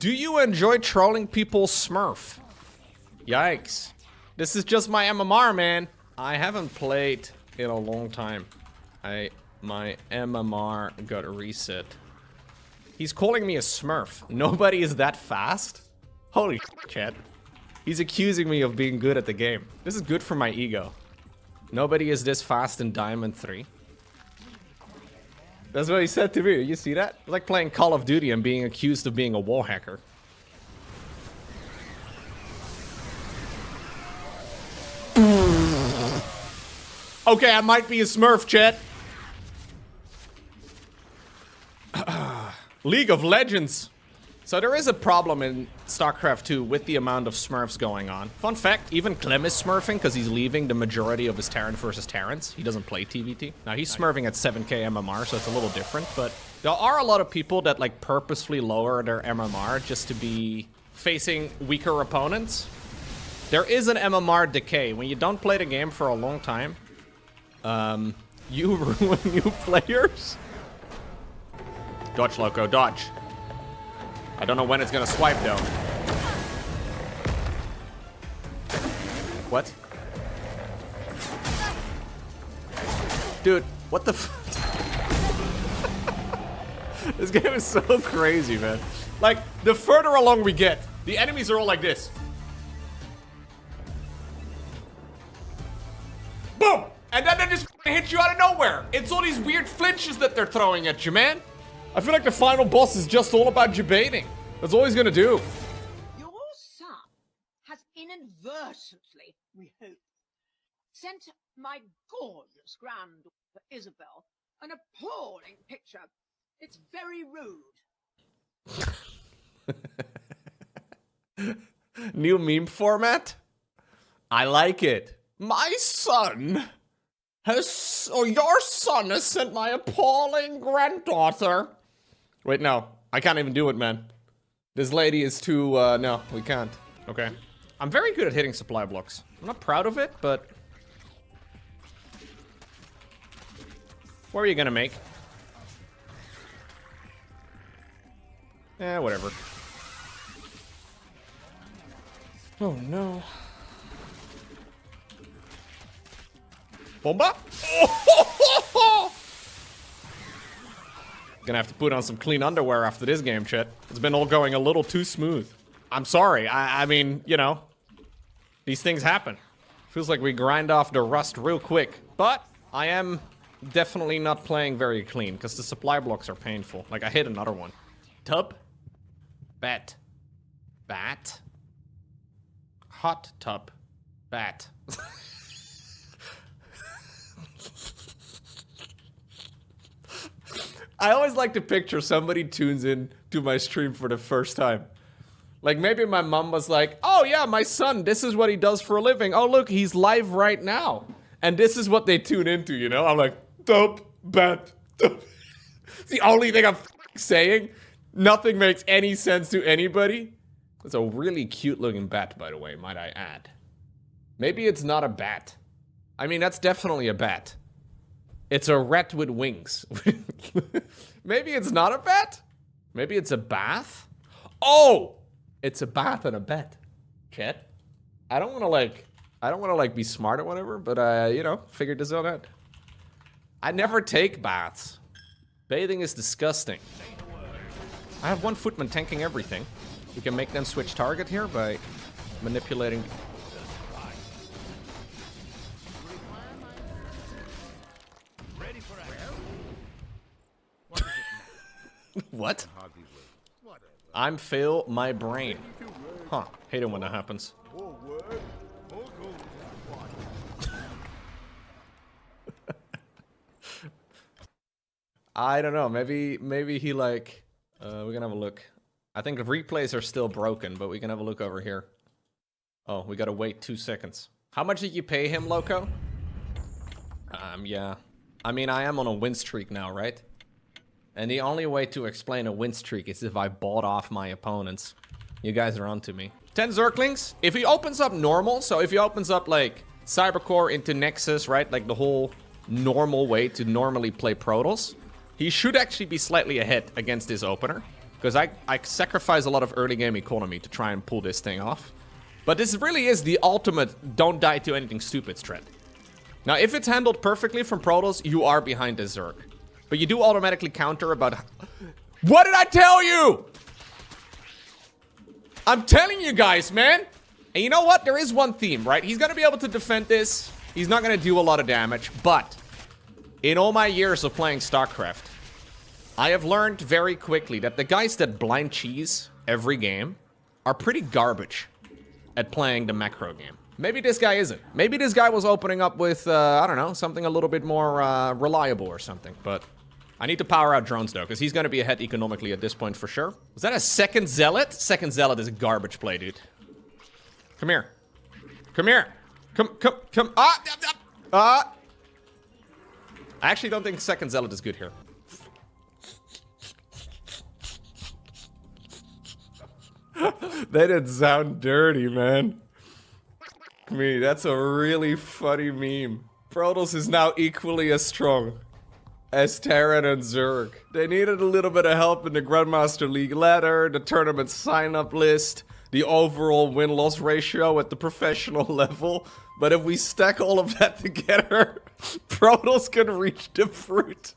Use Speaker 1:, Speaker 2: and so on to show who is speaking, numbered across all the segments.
Speaker 1: Do you enjoy trolling people's Smurf? Yikes. This is just my MMR, man. I haven't played in a long time. My MMR got reset. He's calling me a Smurf. Nobody is that fast? Holy shit, chat. He's accusing me of being good at the game. This is good for my ego. Nobody is this fast in Diamond 3. That's what he said to me. You see that? It's like playing Call of Duty and being accused of being a wall hacker. Okay, I might be a Smurf, chat. League of Legends. So there is a problem in StarCraft 2 with the amount of Smurfs going on. Fun fact, even Clem is Smurfing because he's leaving the majority of his Terran versus Terrans. He doesn't play TVT. Now he's Smurfing at 7k MMR, so it's a little different, but there are a lot of people that like purposefully lower their MMR just to be facing weaker opponents. There is an MMR decay. When you don't play the game for a long time, you ruin new players. Dodge, Lowko, dodge. I don't know when it's gonna swipe, though. What? Dude, what the f- This game is so crazy, man. Like, the further along we get, the enemies are all like this. Boom! And then they just hit you out of nowhere. It's all these weird flinches that they're throwing at you, man. I feel like the final boss is just all about debating. That's all he's gonna do.
Speaker 2: Your son has inadvertently, we hope, sent my gorgeous granddaughter Isabel an appalling picture. It's very rude.
Speaker 1: New meme format? I like it. My son has, or your son has sent my appalling granddaughter. Wait, no. I can't even do it, man. This lady is too, no, we can't. Okay. I'm very good at hitting supply blocks. I'm not proud of it, but... What are you gonna make? Eh, whatever. Oh, no. Bomba? Oh! Gonna have to put on some clean underwear after this game, chat. It's been all going a little too smooth. I'm sorry. I mean, you know, these things happen. Feels like we grind off the rust real quick. But I am definitely not playing very clean because the supply blocks are painful. Like, I hit another one. Tub? Bat. Bat? Hot tub. Bat. I always like to picture somebody tunes in to my stream for the first time. Like, maybe my mom was like, oh yeah, my son, this is what he does for a living. Oh look, he's live right now. And this is what they tune into, you know? I'm like, dope, bat, dope. It's the only thing I'm saying. Nothing makes any sense to anybody. It's a really cute looking bat, by the way, might I add. Maybe it's not a bat. I mean, that's definitely a bat. It's a rat with wings. Maybe it's not a bat? Maybe it's a bath? Oh! It's a bath and a bat. Chat. I don't want to like be smart or whatever, but you know, figured this out. I never take baths. Bathing is disgusting. I have one footman tanking everything. We can make them switch target here by manipulating. What? I'm fail my brain. Huh. Hate it when that happens. I don't know. Maybe he like... we can have a look. I think the replays are still broken, but we can have a look over here. Oh, we gotta wait 2 seconds. How much did you pay him, Lowko? Yeah. I mean, I am on a win streak now, right? And the only way to explain a win streak is if I bought off my opponents. You guys are onto me. 10 Zerglings. If he opens up normal, so if he opens up like Cybercore into Nexus, right? Like the whole normal way to normally play Protoss, he should actually be slightly ahead against this opener. Because I sacrifice a lot of early game economy to try and pull this thing off. But this really is the ultimate don't die to anything stupid strat. Now, if it's handled perfectly from Protoss, you are behind the Zerg. But you do automatically counter about... What did I tell you? I'm telling you guys, man. And you know what? There is one theme, right? He's going to be able to defend this. He's not going to do a lot of damage. But in all my years of playing StarCraft, I have learned very quickly that the guys that blind cheese every game are pretty garbage at playing the macro game. Maybe this guy isn't. Maybe this guy was opening up with, I don't know, something a little bit more reliable or something. But I need to power out drones, though, because he's going to be ahead economically at this point for sure. Was that a second Zealot? Second Zealot is a garbage play, dude. Come here. Come here. Come. I actually don't think second Zealot is good here. That didn't sound dirty, man. Me, that's a really funny meme. Protoss is now equally as strong as Terran and Zerg. They needed a little bit of help in the Grandmaster League ladder, the tournament sign-up list, the overall win-loss ratio at the professional level. But if we stack all of that together, Protoss can reach the fruit.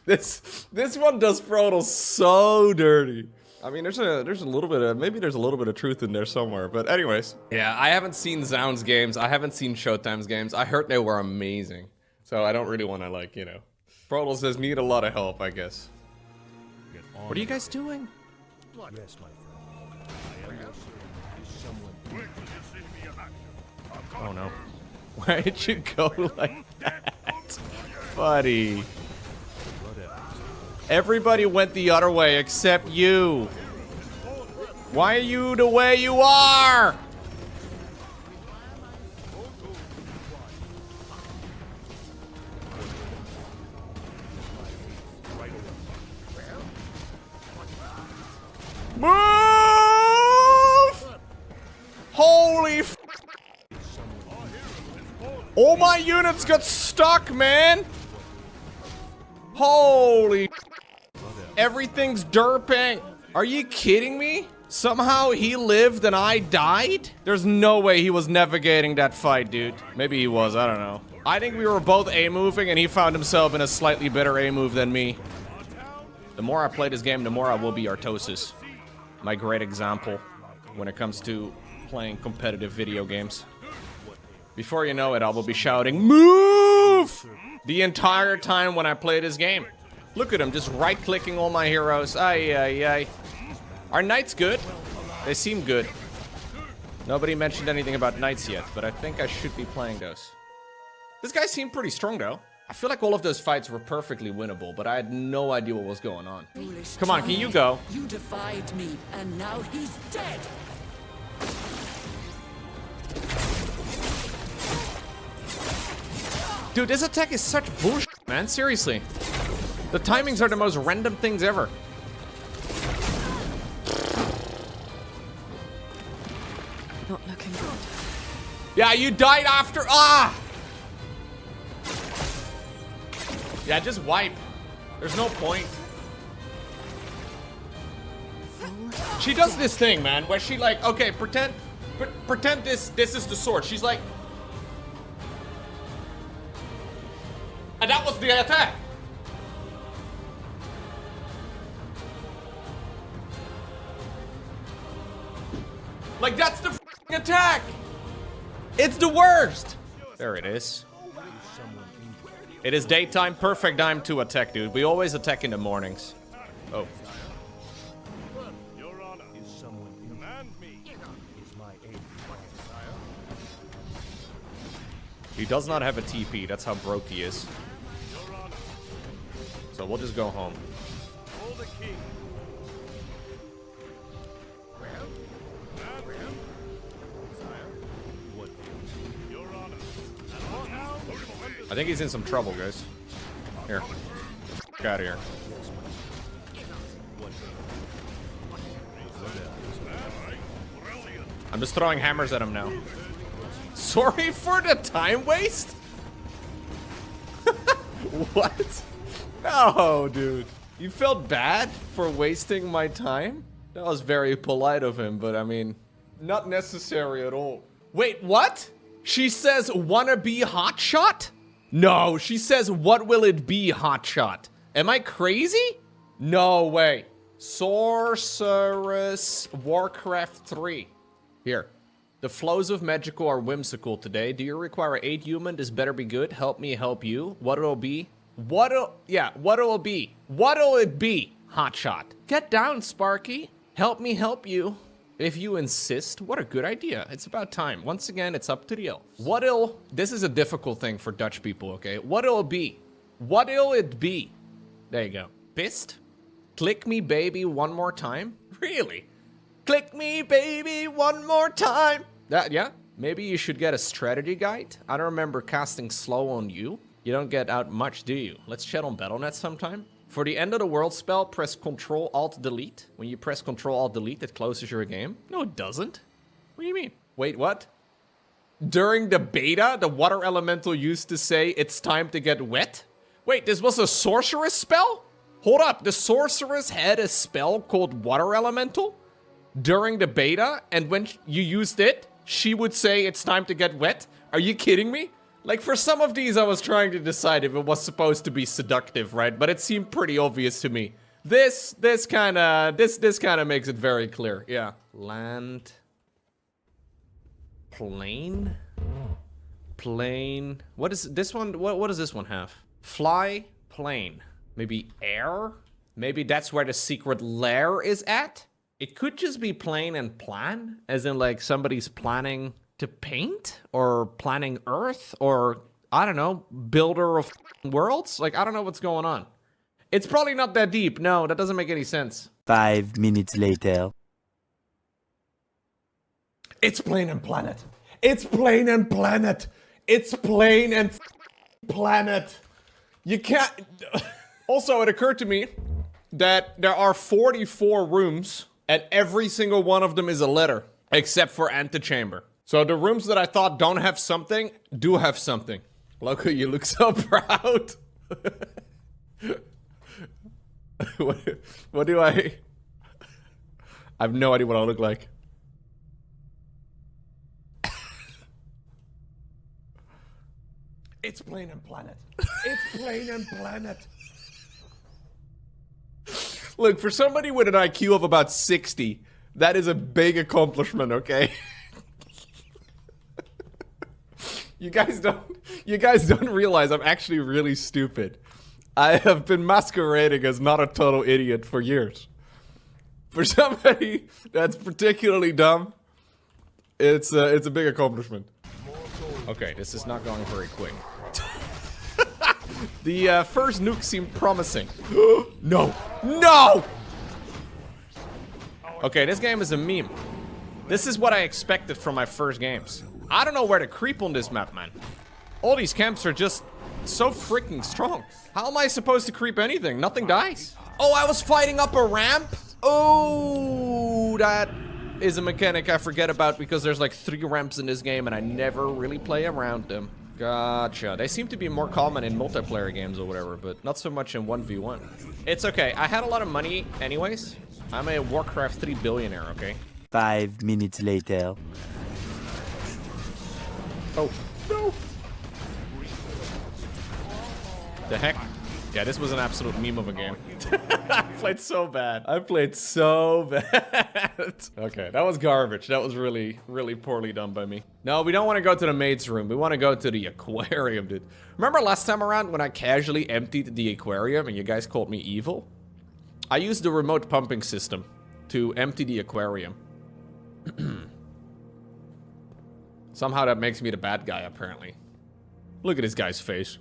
Speaker 1: This one does Protoss so dirty. I mean, there's a little bit of, maybe there's a little bit of truth in there somewhere, but anyways. Yeah, I haven't seen Zound's games, I haven't seen Showtime's games, I heard they were amazing. So I don't really want to, like, you know. Protoss does need a lot of help, I guess. What are you guys doing?
Speaker 3: Yes, my friend.
Speaker 1: Oh no. Why did you go like that? Buddy. Everybody went the other way except you. Why are you the way you are? Move! Holy f. All my units got stuck, man. Holy. Everything's derping. Are you kidding me? Somehow he lived and I died? There's no way he was navigating that fight, dude. Maybe he was, I don't know. I think we were both A-moving and he found himself in a slightly better A-move than me. The more I play this game, the more I will be Artosis. My great example when it comes to playing competitive video games. Before you know it, I will be shouting, "Move!" the entire time when I play this game. Look at him, just right-clicking all my heroes. Ay, ay, ay. Are knights good? They seem good. Nobody mentioned anything about knights yet, but I think I should be playing those. This guy seemed pretty strong, though. I feel like all of those fights were perfectly winnable, but I had no idea what was going on. Come on, can you go?
Speaker 4: You defied me, and now he's dead.
Speaker 1: Dude, this attack is such bullshit, man. Seriously. The timings are the most random things ever.
Speaker 4: Not looking good.
Speaker 1: Yeah, you died after. Ah! Yeah, just wipe. There's no point. She does this thing, man, where she like, okay, pretend this is the sword. She's like, and that was the attack. Like, that's the f***ing attack. It's the worst. There it is. It is daytime, perfect time to attack, dude. We always attack in the mornings. Oh.
Speaker 3: Your honor, is someone command me? Is my aid sire?
Speaker 1: He does not have a TP. That's how broke he is.
Speaker 3: Your honor,
Speaker 1: So we'll just go home.
Speaker 3: for the king.
Speaker 1: I think he's in some trouble, guys. Here. Get out of here. I'm just throwing hammers at him now. Sorry for the time waste? What? No, dude. You felt bad for wasting my time? That was very polite of him, but I mean, not necessary at all. Wait, what? She says, wanna be hotshot? No, she says, what will it be, hotshot? Am I crazy? No way. Sorceress Warcraft 3. Here. The flows of magical are whimsical today. Do you require 8 human? This better be good. Help me help you. What'll it be? What'll it be? What'll it be? Hotshot. Get down, Sparky. Help me help you. If you insist, what a good idea. It's about time. Once again, it's up to the elf. This is a difficult thing for Dutch people, okay? What'll it be? What'll it be? There you go. Pissed? Click me, baby, one more time? Really? Click me, baby, one more time. Yeah? Maybe you should get a strategy guide. I don't remember casting slow on you. You don't get out much, do you? Let's chat on Battle.net sometime. For the end of the world spell, press Ctrl-Alt-Delete. When you press Ctrl-Alt-Delete, it closes your game. No, it doesn't. What do you mean? Wait, what? During the beta, the water elemental used to say, it's time to get wet? Wait, this was a sorceress spell? Hold up, the sorceress had a spell called water elemental during the beta, and when you used it, she would say, it's time to get wet? Are you kidding me? Like, for some of these, I was trying to decide if it was supposed to be seductive, right? But it seemed pretty obvious to me. This kind of makes it very clear. Yeah. Land. Plane. Plane. What is this one? What does this one have? Fly. Plane. Maybe air? Maybe that's where the secret lair is at? It could just be plane and plan. As in, like, somebody's planning to paint, or planning Earth, or I don't know, builder of worlds? Like, I don't know what's going on. It's probably not that deep. No, that doesn't make any sense.
Speaker 5: 5 minutes later.
Speaker 1: It's plane and planet. It's plane and planet. It's plane and planet. You can't... Also, it occurred to me that there are 44 rooms, and every single one of them is a letter, except for antechamber. So the rooms that I thought don't have something, do have something. Lowko, you look so proud. What do I have no idea what I look like. It's plane and planet. It's plane and planet. Look, for somebody with an IQ of about 60, that is a big accomplishment, okay? You guys don't realize I'm actually really stupid. I have been masquerading as not a total idiot for years. For somebody that's particularly dumb, it's a big accomplishment. Okay, this is not going very quick. The first nuke seemed promising. No! No! Okay, this game is a meme. This is what I expected from my first games. I don't know where to creep on this map, man. All these camps are just so freaking strong. How am I supposed to creep anything? Nothing dies. Oh, I was fighting up a ramp? Oh, that is a mechanic I forget about because there's like 3 ramps in this game and I never really play around them. Gotcha. They seem to be more common in multiplayer games or whatever, but not so much in 1v1. It's okay. I had a lot of money anyways. I'm a Warcraft 3 billionaire, okay?
Speaker 5: 5 minutes later.
Speaker 1: Oh, no. The heck? Yeah, this was an absolute meme of a game. I played so bad. I played so bad. Okay, that was garbage. That was really, really poorly done by me. No, we don't want to go to the maid's room. We want to go to the aquarium, dude. Remember last time around when I casually emptied the aquarium and you guys called me evil? I used the remote pumping system to empty the aquarium. Somehow that makes me the bad guy, apparently. Look at this guy's face.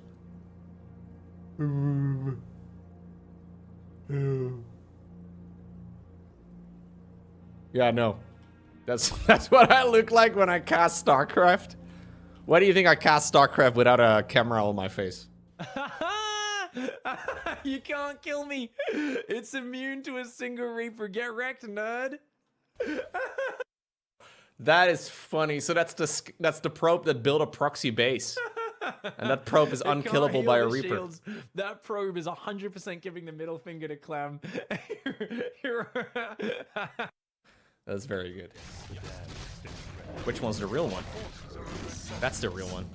Speaker 1: Yeah, no. That's what I look like when I cast StarCraft. Why do you think I cast StarCraft without a camera on my face?
Speaker 6: You can't kill me. It's immune to a single reaper. Get wrecked, nerd.
Speaker 1: That is funny. So that's the probe that built a proxy base. And that probe is
Speaker 6: It can't
Speaker 1: unkillable
Speaker 6: heal
Speaker 1: by a
Speaker 6: the
Speaker 1: Reaper.
Speaker 6: shields. That probe is 100% giving the middle finger to Clem.
Speaker 1: That's very good. Which one's the real one? That's the real one.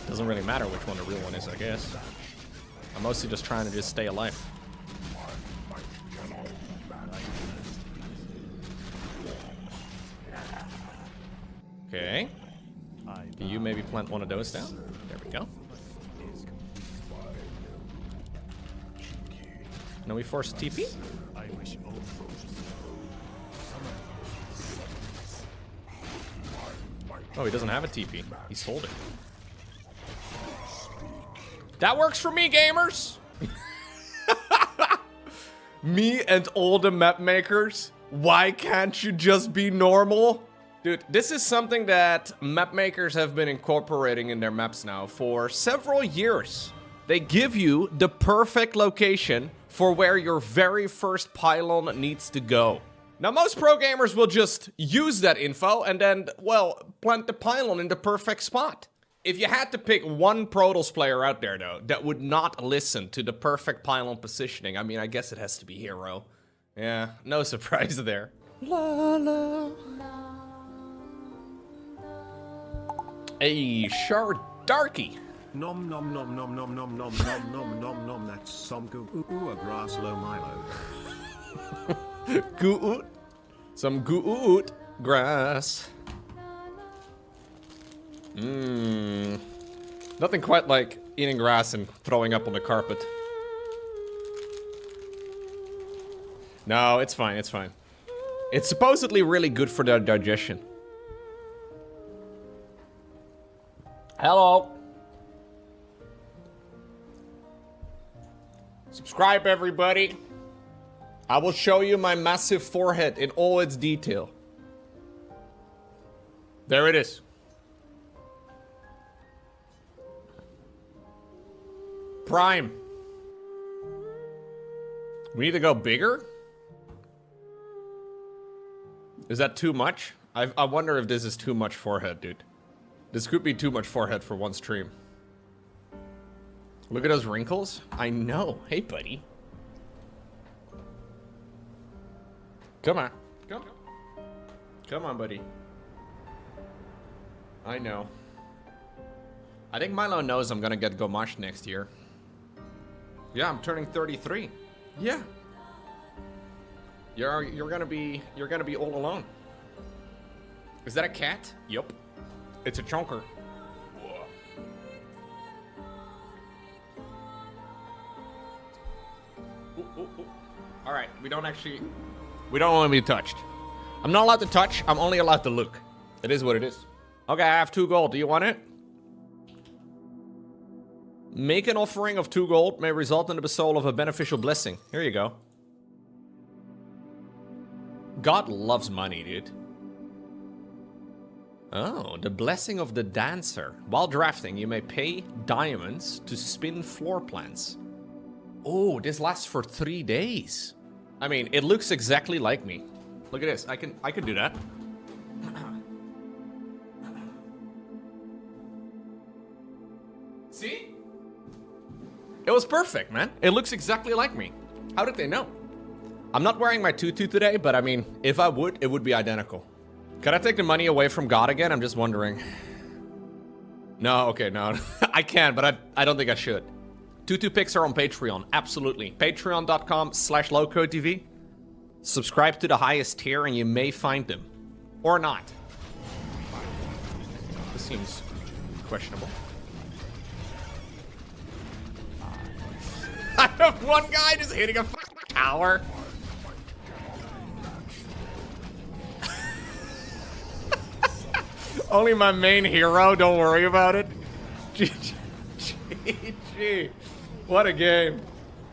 Speaker 1: Doesn't really matter which one the real one is, I guess. I'm mostly just trying to just stay alive. Okay. Can you maybe plant one of those down? There we go. Now we force a TP? Oh, he doesn't have a TP. He sold it. That works for me, gamers! Me and all the map makers? Why can't you just be normal? Dude, this is something that map makers have been incorporating in their maps now for several years. They give you the perfect location for where your very first pylon needs to go. Now, most pro gamers will just use that info and then, well, plant the pylon in the perfect spot. If you had to pick one Protoss player out there, though, that would not listen to the perfect pylon positioning, I mean, I guess it has to be Hero. Yeah, no surprise there. La la. A Shard Darky.
Speaker 3: Nom nom nom nom nom nom nom nom nom nom nom. That's some goo a grass low Milo.
Speaker 1: Goo-oot. Some goo-oot grass. Mmm. Nothing quite like eating grass and throwing up on the carpet. No, it's fine, it's fine. It's supposedly really good for their digestion. Hello. Subscribe, everybody. I will show you my massive forehead in all its detail. There it is. Prime. We need to go bigger? Is that too much? I wonder if this is too much forehead, dude. This could be too much forehead for one stream. Look at those wrinkles. I know. Hey, buddy. Come on. Come on, buddy. I know. I think Milo knows I'm gonna get Gomash next year. Yeah, I'm turning 33. Yeah. You're gonna be all alone. Is that a cat? Yup. It's a chonker. All right, we don't want to be touched. I'm not allowed to touch. I'm only allowed to look. It is what it is. Okay, I have 2 gold. Do you want it? Make an offering of 2 gold may result in the bestowal of a beneficial blessing. Here you go. God loves money, dude. Oh, the blessing of the dancer. While drafting, you may pay diamonds to spin floor plans. Oh, this lasts for 3 days. I mean, it looks exactly like me. Look at this. I can do that. See? It was perfect, man. It looks exactly like me. How did they know? I'm not wearing my tutu today, but I mean, if I would, it would be identical. Can I take the money away from God again? I'm just wondering. No, okay, no. I can, but I don't think I should. Tutu pics are on Patreon, absolutely. Patreon.com/LowkoTV. Subscribe to the highest tier and you may find them. Or not. This seems questionable. I have one guy just hitting a tower. Only my main hero, don't worry about it. GG. What a game.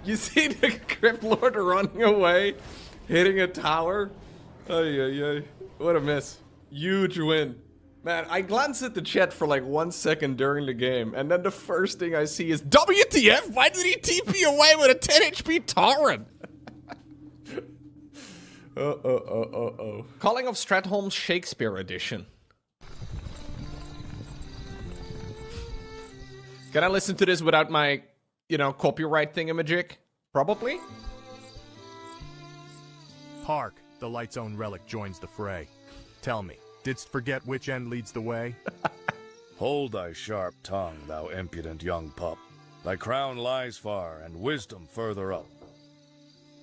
Speaker 1: You see the Crypt Lord running away, hitting a tower? Ay, ay, ay. What a miss. Huge win. Man, I glance at the chat for like 1 second during the game, and then the first thing I see is WTF? Why did he TP away with a 10 HP Tauren? Culling of Stratholme Shakespeare edition. Can I listen to this without my, you know, copyright thingamajig? Probably.
Speaker 7: Hark, the light's own relic joins the fray. Tell me, didst forget which end leads the way?
Speaker 8: Hold thy sharp tongue, thou impudent young pup. Thy crown lies far, and wisdom further up.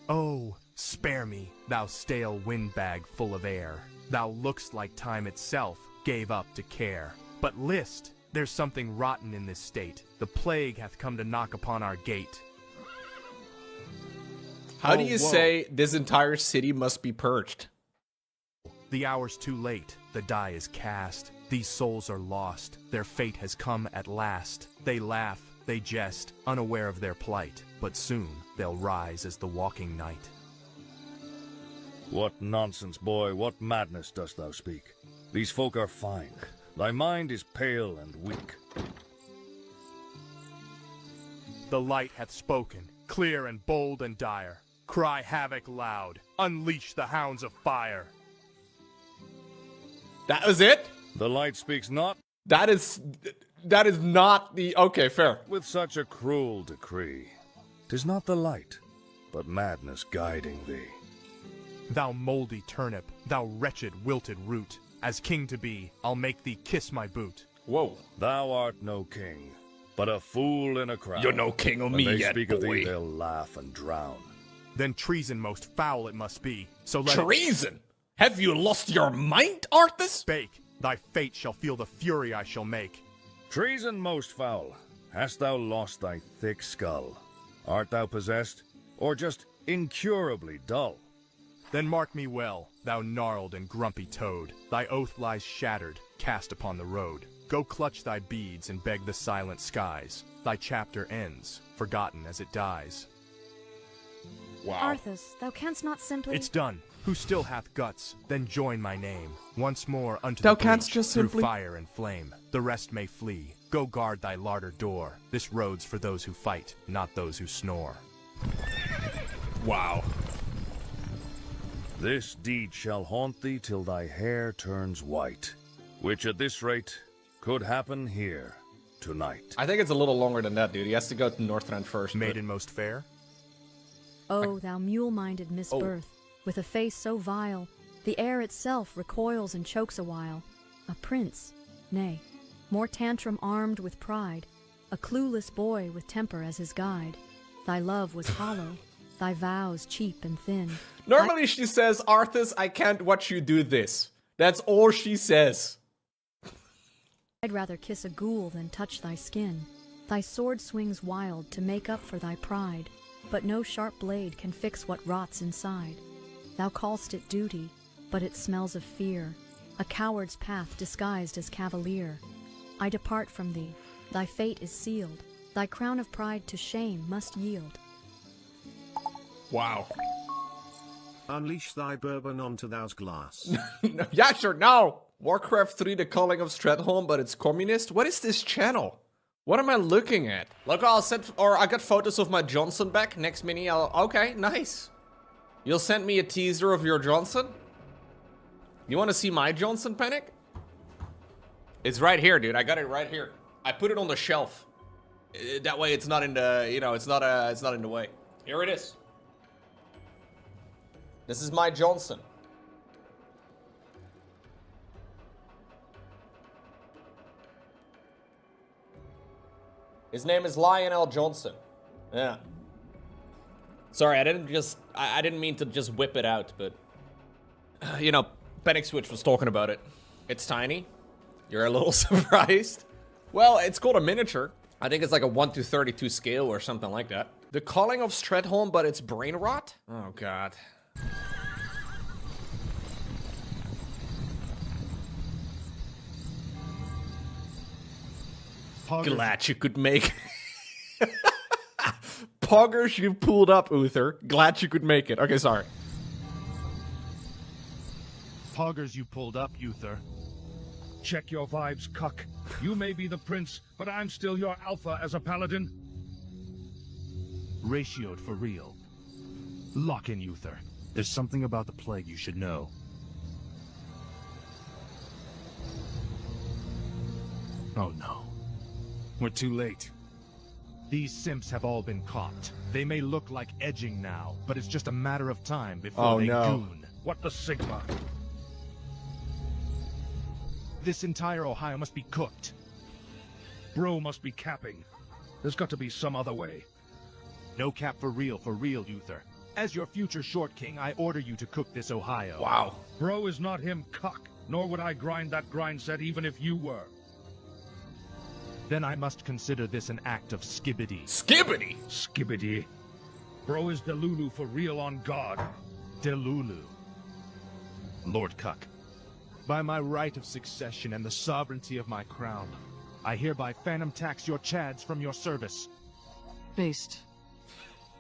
Speaker 7: Oh, spare me, thou stale windbag full of air. Thou look'st like time itself gave up to care. But list, there's something rotten in this state. The plague hath come to knock upon our gate.
Speaker 1: How do you say this entire city must be purged?
Speaker 7: The hour's too late, the die is cast. These souls are lost, their fate has come at last. They laugh, they jest, unaware of their plight. But soon they'll rise as the walking night.
Speaker 8: What nonsense, boy, what madness dost thou speak? These folk are fine. Thy mind is pale and weak.
Speaker 7: The light hath spoken, clear and bold and dire. Cry havoc loud, unleash the hounds of fire.
Speaker 1: That was it?
Speaker 8: The light speaks not
Speaker 1: That is not the... Okay, fair.
Speaker 8: with such a cruel decree. 'Tis not the light, but madness guiding thee.
Speaker 7: Thou moldy turnip, thou wretched wilted root. As king to be, I'll make thee kiss my boot.
Speaker 1: Whoa.
Speaker 8: Thou art no king, but a fool in a crowd.
Speaker 1: You're no king of
Speaker 8: When
Speaker 1: me
Speaker 8: they
Speaker 1: yet,
Speaker 8: speak of
Speaker 1: boy.
Speaker 8: thee, they'll laugh and drown.
Speaker 7: Then treason most foul it must be. So let it
Speaker 1: Treason? Have you lost your mind, Artosis?
Speaker 7: bake. Thy fate shall feel the fury I shall make.
Speaker 8: Treason most foul, hast thou lost thy thick skull? Art thou possessed, or just incurably dull?
Speaker 7: Then mark me well, thou gnarled and grumpy toad. Thy oath lies shattered, cast upon the road. Go clutch thy beads and beg the silent skies. Thy chapter ends, forgotten as it dies.
Speaker 1: Wow.
Speaker 9: Arthas, thou canst not simply...
Speaker 7: It's done. Who still hath guts, then join my name. Once more unto
Speaker 1: Thou
Speaker 7: the
Speaker 1: canst
Speaker 7: breach,
Speaker 1: just
Speaker 7: through
Speaker 1: simply-
Speaker 7: fire and flame. The rest may flee. Go guard thy larder door. This road's for those who fight, not those who snore.
Speaker 1: Wow.
Speaker 8: This deed shall haunt thee till thy hair turns white, which at this rate could happen here tonight.
Speaker 1: I think it's a little longer than that, dude. He has to go to Northrend first. but-
Speaker 7: Maiden most fair?
Speaker 9: Oh, thou mule-minded misbirth, with a face so vile, the air itself recoils and chokes a while. A prince, nay, more tantrum armed with pride, a clueless boy with temper as his guide. Thy love was hollow, thy vows cheap and thin.
Speaker 1: Normally she says, Arthas, I can't watch you do this. That's all she says.
Speaker 9: I'd rather kiss a ghoul than touch thy skin. Thy sword swings wild to make up for thy pride, but no sharp blade can fix what rots inside. Thou call'st it duty, but it smells of fear, a coward's path disguised as cavalier. I depart from thee, thy fate is sealed, thy crown of pride to shame must yield.
Speaker 1: Wow.
Speaker 3: Unleash thy bourbon onto thou's glass.
Speaker 1: Yeah, sure, no! Warcraft 3, The Culling of Stratholme, but it's communist? What is this channel? What am I looking at? Look, I got photos of my Johnson back. Next mini, okay, nice. You'll send me a teaser of your Johnson? You want to see my Johnson, Panic? It's right here, dude. I got it right here. I put it on the shelf. That way it's not in the, you know, it's not in the way. Here it is. This is my Johnson. His name is Lionel Johnson. Yeah. Sorry, I didn't mean to just whip it out, but you know, Panic Switch was talking about it. It's tiny. You're a little surprised. Well, it's called a miniature. I think it's like a 1:32 scale or something like that. The Culling of Stratholme, but it's Brainrot? Oh god. Glad you could make Poggers you pulled up, Uther. Glad you could make it. Okay, sorry.
Speaker 7: Poggers you pulled up, Uther.
Speaker 8: Check your vibes, cuck. You may be the prince, but I'm still your alpha as a paladin.
Speaker 7: Ratioed for real. Lock in, Uther. There's something about the plague you should know. Oh no. We're too late. These simps have all been caught. They may look like edging now, but it's just a matter of time before they goon.
Speaker 8: What the Sigma?
Speaker 7: This entire Ohio must be cooked.
Speaker 8: Bro must be capping. There's got to be some other way.
Speaker 7: No cap for real, Uther. As your future short king, I order you to cook this Ohio.
Speaker 1: Wow.
Speaker 8: Bro is not him, cuck. Nor would I grind that grind set even if you were.
Speaker 7: Then I must consider this an act of skibbity.
Speaker 1: Skibbity?
Speaker 8: Skibbity. Bro is Delulu for real on God.
Speaker 7: Delulu. Lord Cuck, by my right of succession and the sovereignty of my crown, I hereby phantom tax your chads from your service.
Speaker 10: Based.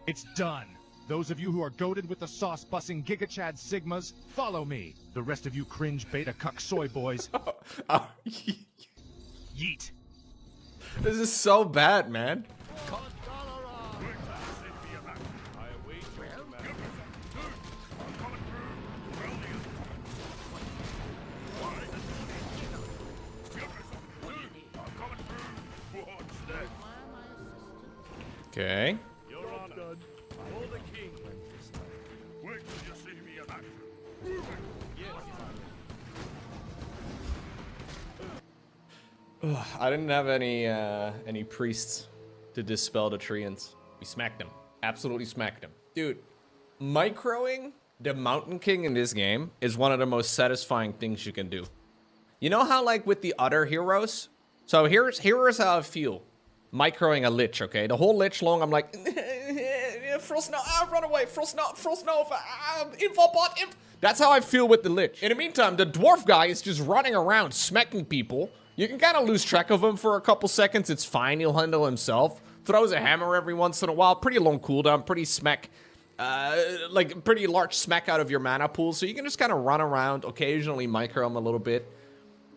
Speaker 7: It's done. Those of you who are goaded with the sauce-bussing Giga-Chad Sigmas, follow me. The rest of you cringe beta cuck soy boys. Yeet.
Speaker 1: This is so bad, man. Okay.
Speaker 8: Your Honor, for the king. Wait till you see me in action.
Speaker 1: I didn't have any priests to dispel the treants. We smacked them. Absolutely smacked them. Dude, microing the Mountain King in this game is one of the most satisfying things you can do. You know how, like, with the other heroes? So here's how I feel. Microing a Lich, okay? The whole Lich long, I'm like, Frost Nova, run away, Frost Nova, info bot, That's how I feel with the Lich. In the meantime, the dwarf guy is just running around, smacking people. You can kind of lose track of him for a couple seconds. It's fine, he'll handle himself. Throws a hammer every once in a while. Pretty long cooldown, pretty smack, like pretty large smack out of your mana pool. So you can just kind of run around, occasionally micro him a little bit.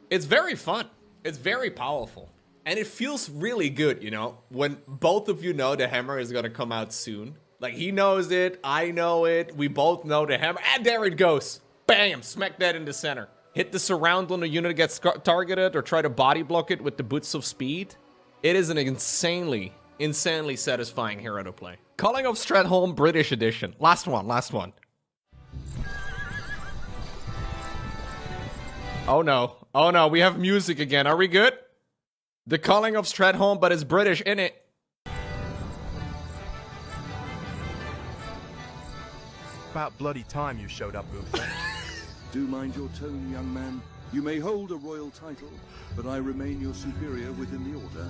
Speaker 1: It's very fun. It's very powerful. And it feels really good, you know, when both of you know the hammer is going to come out soon. Like, he knows it, I know it, we both know the hammer, and there it goes. Bam, smack that in the center. Hit the surround when the unit gets targeted, or try to body block it with the boots of speed. It is an insanely satisfying hero to play. Culling of Stratholme, British edition. Last one. Oh no, we have music again, are we good? The Culling of Stratholme, but it's British, innit?
Speaker 7: About bloody time you showed up, Uther.
Speaker 3: Do mind your tone, young man. You may hold a royal title, but I remain your superior within the order.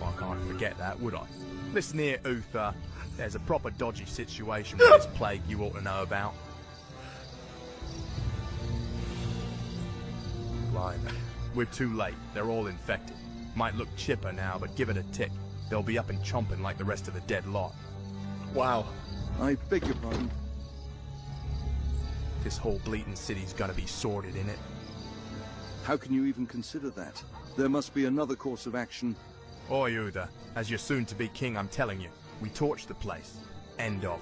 Speaker 7: I can't forget that, would I? Listen here, Uther. There's a proper dodgy situation with this plague you ought to know about. Blimey. We're too late. They're all infected. Might look chipper now, but give it a tick. They'll be up and chomping like the rest of the dead lot.
Speaker 1: Wow.
Speaker 3: I beg your pardon.
Speaker 7: This whole bleating city's gonna be sorted, innit?
Speaker 3: How can you even consider that? There must be another course of action.
Speaker 7: Oi, Uther. As your soon-to-be king, I'm telling you. We torched the place. End of.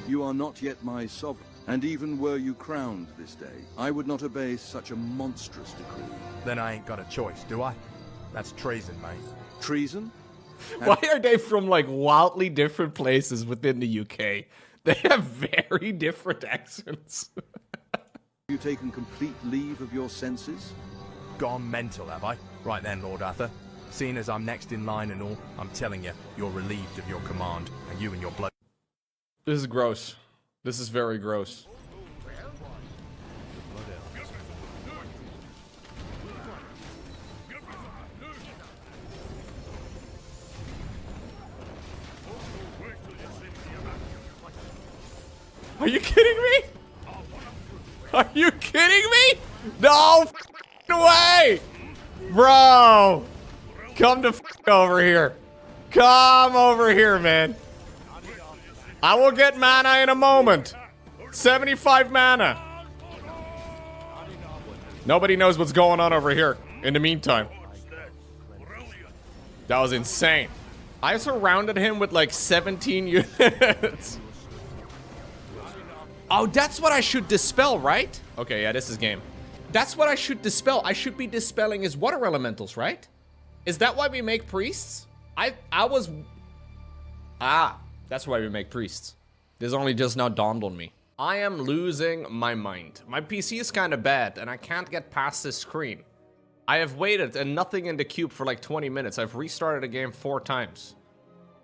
Speaker 3: You are not yet my sovereign, and even were you crowned this day, I would not obey such a monstrous decree.
Speaker 7: Then I ain't got a choice, do I? That's treason, mate.
Speaker 3: Treason?
Speaker 1: Why are they from, like, wildly different places within the UK? They have very different accents.
Speaker 3: Have you taken complete leave of your senses?
Speaker 7: Gone mental, have I? Right then, Lord Arthur. Seeing as I'm next in line and all, I'm telling you, you're relieved of your command, and you and your blood.
Speaker 1: This is gross. This is very gross. Are you kidding me? Are you kidding me? No way! Bro! Come to over here. Come over here, man. I will get mana in a moment. 75 mana. Nobody knows what's going on over here in the meantime. That was insane. I surrounded him with like 17 units. Oh, that's what I should dispel, right? Okay, yeah, this is game. That's what I should dispel. I should be dispelling his water elementals, right? Is that why we make priests? That's why we make priests. This only just now dawned on me. I am losing my mind. My PC is kind of bad, and I can't get past this screen. I have waited and nothing in the cube for like 20 minutes. I've restarted the game 4 times.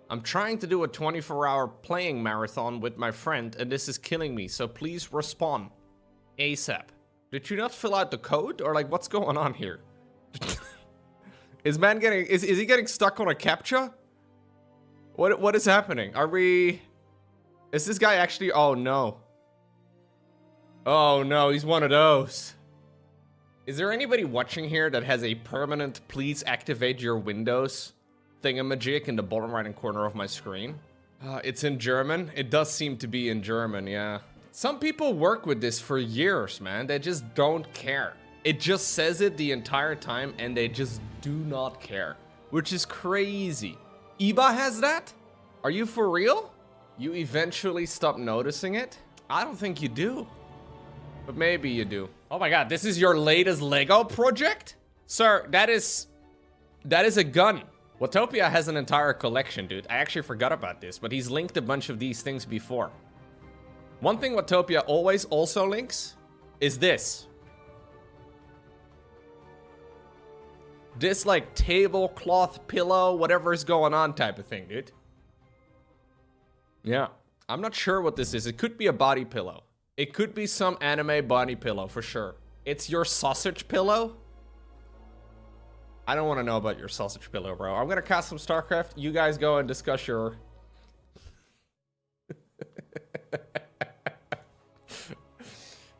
Speaker 1: I'm trying to do a 24-hour playing marathon with my friend, and this is killing me. So please respawn ASAP. Did you not fill out the code, or like what's going on here? Is man getting? Is he getting stuck on a captcha? What is happening? Are we? Is this guy actually? Oh no. Oh no, he's one of those. Is there anybody watching here that has a permanent please activate your Windows thingamajig in the bottom right hand corner of my screen? It's in German. It does seem to be in German, yeah. Some people work with this for years, man. They just don't care. It just says it the entire time and they just do not care, which is crazy. Iba has that? Are you for real? You eventually stop noticing it? I don't think you do. But maybe you do. Oh my god, this is your latest Lego project? Sir, that is a gun. Watopia has an entire collection, dude. I actually forgot about this, but he's linked a bunch of these things before. One thing Watopia always also links is this. This like tablecloth pillow, whatever is going on type of thing, dude. Yeah, I'm not sure what this is. It could be a body pillow. It could be some anime body pillow for sure. It's your sausage pillow? I don't want to know about your sausage pillow, bro. I'm gonna cast some StarCraft. You guys go and discuss your...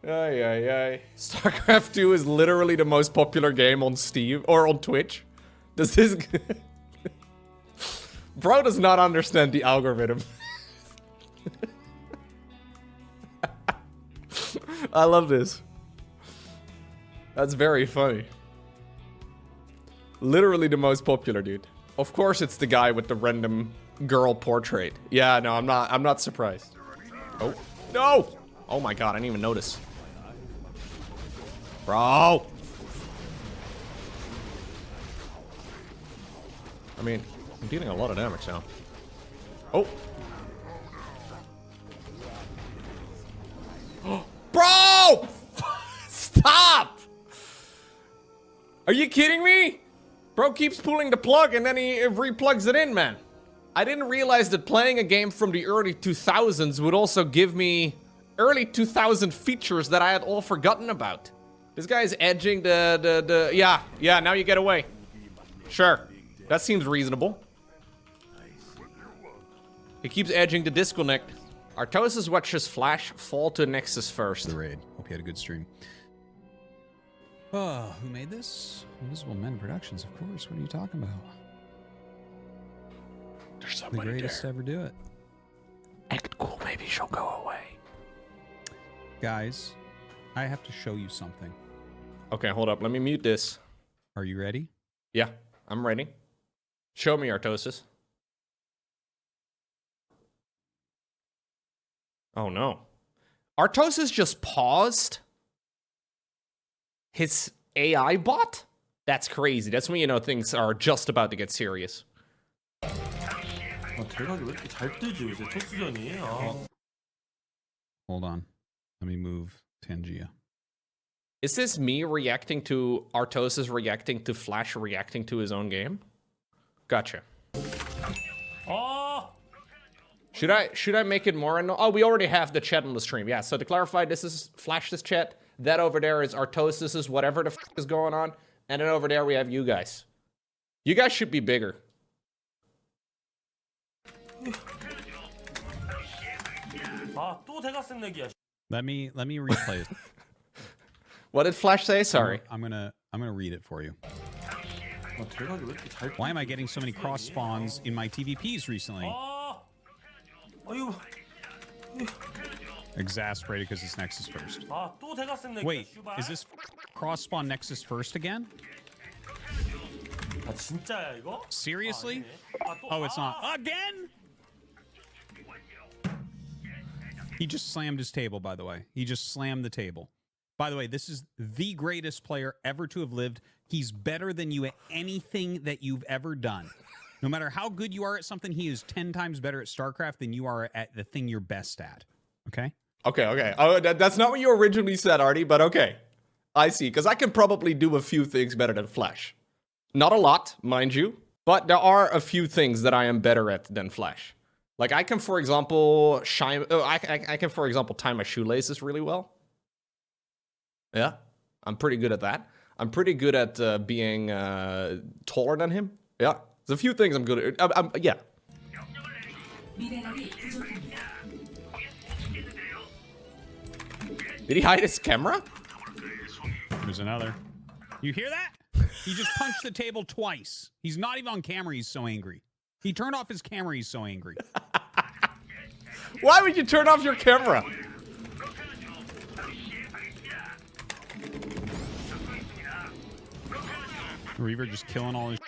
Speaker 1: Ay, ay, ay. StarCraft 2 is literally the most popular game on Steam or on Twitch. Does this... Bro does not understand the algorithm. I love this. That's very funny. Literally the most popular, dude. Of course it's the guy with the random girl portrait. Yeah, no, I'm not surprised. Oh, no! Oh my god, I didn't even notice. Bro! I mean, I'm dealing a lot of damage now. Oh! Bro! Stop! Are you kidding me? Bro keeps pulling the plug and then he replugs it in, man. I didn't realize that playing a game from the early 2000s would also give me early 2000 features that I had all forgotten about. This guy is edging yeah, now you get away. Sure, that seems reasonable. He keeps edging the disconnect. Artosis watches Flash fall to Nexus first.
Speaker 10: The raid. Hope you had a good stream. Oh, who made this? Invisible Men Productions, of course. What are you talking about?
Speaker 1: There's somebody
Speaker 10: the greatest to ever do it.
Speaker 1: Act cool, maybe she'll go away.
Speaker 10: Guys, I have to show you something.
Speaker 1: Okay, hold up. Let me mute this.
Speaker 10: Are you ready?
Speaker 1: Yeah, I'm ready. Show me, Artosis. Oh no. Artosis just paused his AI bot? That's crazy. That's when you know things are just about to get serious.
Speaker 10: Hold on. Let me move Tangia.
Speaker 1: Is this me reacting to Artosis reacting to Flash reacting to his own game? Gotcha.
Speaker 6: Oh!
Speaker 1: Should I make it more? Oh, we already have the chat on the stream. Yeah, so to clarify, this is Flash's chat. That over there is Artosis's whatever the f is going on. And then over there we have you guys. You guys should be bigger.
Speaker 10: Let me replay it.
Speaker 1: What did Flash say? Sorry.
Speaker 10: I'm gonna read it for you. Why am I getting so many cross spawns in my TVPs recently? Exasperated because it's Nexus first.
Speaker 6: 또 대각선 내기야.
Speaker 10: Wait, is this cross spawn Nexus first again?
Speaker 6: 진짜야 이거?
Speaker 10: Seriously? Oh, it's not. Again? He just slammed his table, by the way. He just slammed the table. By the way, this is the greatest player ever to have lived. He's better than you at anything that you've ever done. No matter how good you are at something, he is 10 times better at StarCraft than you are at the thing you're best at. Okay?
Speaker 1: Okay. Oh, that's not what you originally said, Artie, but okay. I see, because I can probably do a few things better than Flash. Not a lot, mind you, but there are a few things that I am better at than Flash. Like I can, for example, I can, for example, tie my shoelaces really well. Yeah, I'm pretty good at that. I'm pretty good at being taller than him. Yeah, there's a few things I'm good at. Yeah. Did he hide his camera?
Speaker 10: There's another. You hear that? He just punched the table twice. He's not even on camera. He's so angry. He turned off his camera. He's so angry.
Speaker 1: Why would you turn off your camera?
Speaker 10: Reaver just killing all his.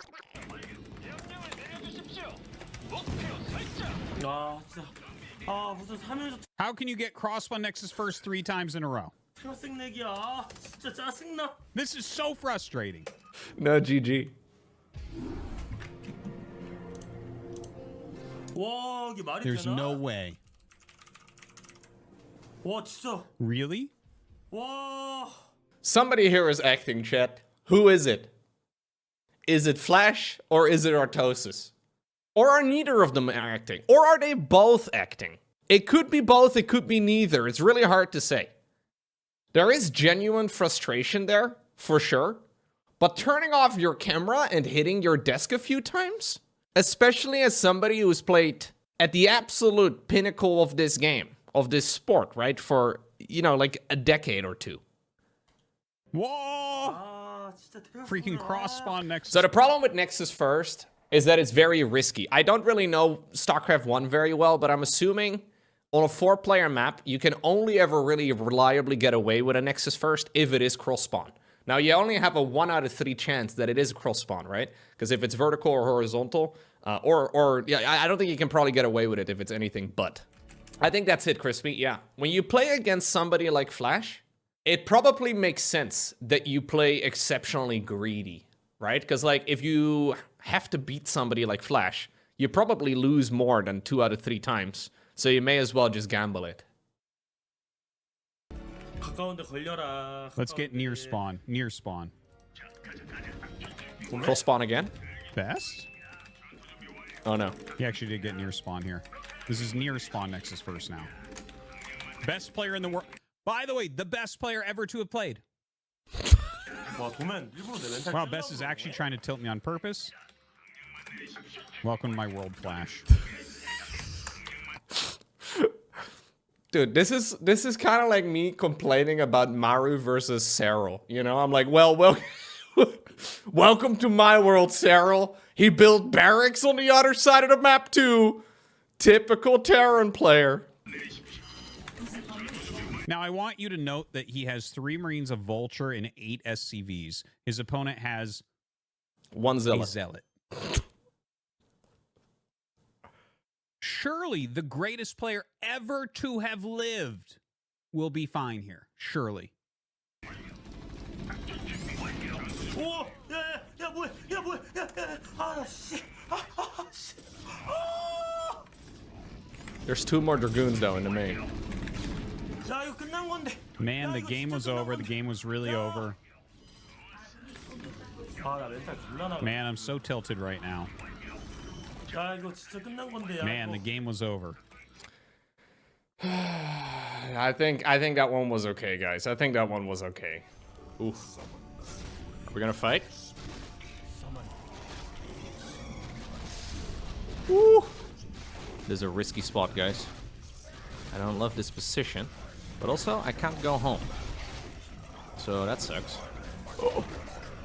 Speaker 10: How can you get cross-spawn Nexus first 3 times in a row? This is so frustrating.
Speaker 1: No, GG.
Speaker 10: There's no way. Really?
Speaker 1: Somebody here is acting, chat. Who is it? Is it Flash or is it Artosis? Or are neither of them acting? Or are they both acting? It could be both, it could be neither. It's really hard to say. There is genuine frustration there, for sure. But turning off your camera and hitting your desk a few times, especially as somebody who's played at the absolute pinnacle of this game, of this sport, right? For, you know, like a decade or two.
Speaker 10: Whoa! Freaking cross spawn Nexus.
Speaker 1: So the problem with Nexus first is that it's very risky. I don't really know StarCraft 1 very well, but I'm assuming on a 4-player map, you can only ever really reliably get away with a Nexus first if it is cross spawn. Now, you only have a 1 out of 3 chance that it is cross spawn, right? Because if it's vertical or horizontal, yeah, I don't think you can probably get away with it if it's anything but. I think that's it, Crispy. Yeah. When you play against somebody like Flash, it probably makes sense that you play exceptionally greedy, right? Because, like, if you have to beat somebody like Flash, you probably lose more than 2 out of 3 times. So you may as well just gamble it.
Speaker 10: Let's get near spawn. Near spawn.
Speaker 1: Cross spawn again?
Speaker 10: Best?
Speaker 1: Oh, no.
Speaker 10: He actually did get near spawn here. This is near spawn Nexus first now. Best player in the world. By the way, the best player ever to have played. Wow, Best is actually trying to tilt me on purpose. Welcome to my world, Flash.
Speaker 1: Dude, this is kind of like me complaining about Maru versus Serral. You know, I'm like, well, welcome to my world, Serral. He built barracks on the other side of the map too. Typical Terran player.
Speaker 10: Now, I want you to note that he has 3 Marines, a Vulture, and 8 SCVs. His opponent has
Speaker 1: 1 Zealot.
Speaker 10: A Zealot. Surely the greatest player ever to have lived will be fine here. Surely.
Speaker 1: There's 2 more Dragoons though in the main.
Speaker 10: Man, the game was over. The game was really over. Man, I'm so tilted right now. Man, the game was over.
Speaker 1: I think that one was okay, guys. I think that one was okay. Oof. We're gonna fight? Woo! This is a risky spot, guys. I don't love this position. But also, I can't go home. So that sucks.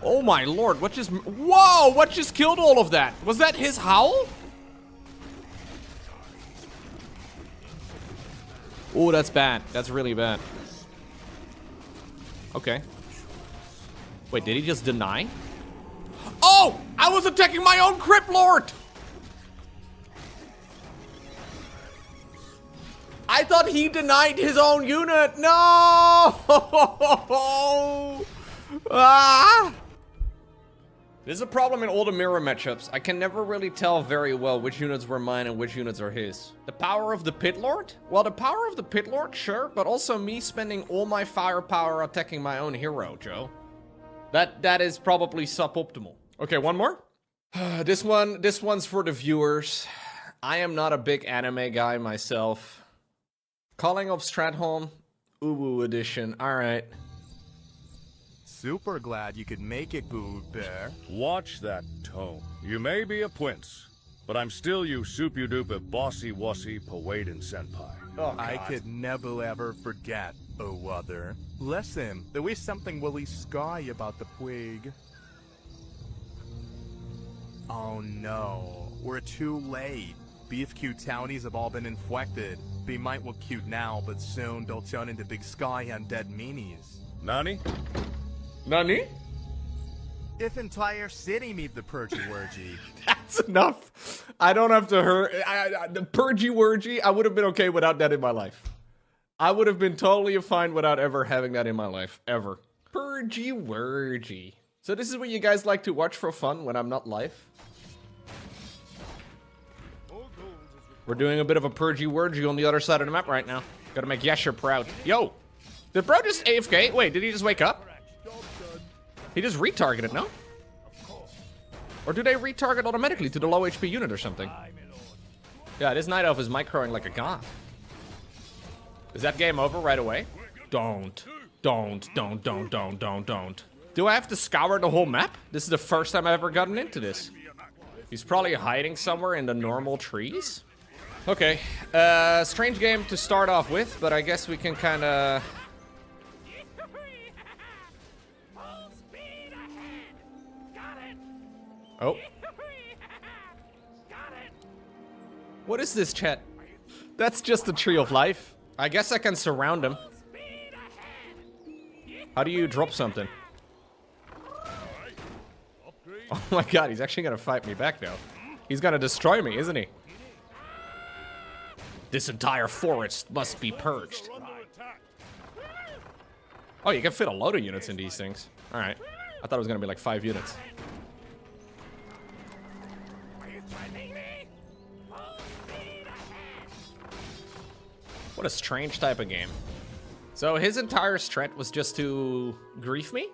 Speaker 1: Oh my lord, what just... Whoa! What just killed all of that? Was that his howl? Oh, that's bad. That's really bad. Okay. Wait, did he just deny? Oh! I was attacking my own Crypt Lord! I thought he denied his own unit. No! Ah! This is a problem in all the mirror matchups. I can never really tell very well which units were mine and which units are his. The power of the Pit Lord? Well, the power of the Pit Lord, sure, but also me spending all my firepower attacking my own hero, Joe. That is probably suboptimal. Okay, one more. This one's for the viewers. I am not a big anime guy myself. Culling of Stratholme, UwU edition. All right.
Speaker 7: Super glad you could make it, Boo Bear.
Speaker 8: Watch that tone. You may be a prince, but I'm still you super-duper bossy-wussy Pawadin senpai.
Speaker 1: Oh,
Speaker 7: I could never ever forget, oh other. Listen, there is something really sky about the Puig. Oh no, we're too late. BFQ townies have all been infected. They might look cute now, but soon they'll turn into big sky undead meanies.
Speaker 8: Nani?
Speaker 1: Nani?
Speaker 7: If entire city meet the Purgy-Wurgy.
Speaker 1: That's enough. I don't have to hurt. The Purgy-Wurgy, I would have been okay without that in my life. I would have been totally fine without ever having that in my life. Ever. Purgy-Wurgy. So this is what you guys like to watch for fun when I'm not live? We're doing a bit of a Purgy-Wurgy on the other side of the map right now. Gotta make Yasher proud. Yo! Did bro just AFK? Wait, did he just wake up? He just retargeted, no? Or do they retarget automatically to the low HP unit or something? Yeah, this Night Elf is microing like a god. Is that game over right away? Don't. Don't. Do I have to scour the whole map? This is the first time I've ever gotten into this. He's probably hiding somewhere in the normal trees. Okay, strange game to start off with, but I guess we can kind of... Oh. What is this, chat? That's just the Tree of Life. I guess I can surround him. How do you drop something? Oh my god, he's actually gonna fight me back though. He's gonna destroy me, isn't he? This entire forest must be purged. Oh, you can fit a load of units in these things. Alright. I thought it was gonna be like 5 units. What a strange type of game. So his entire strat was just to grief me?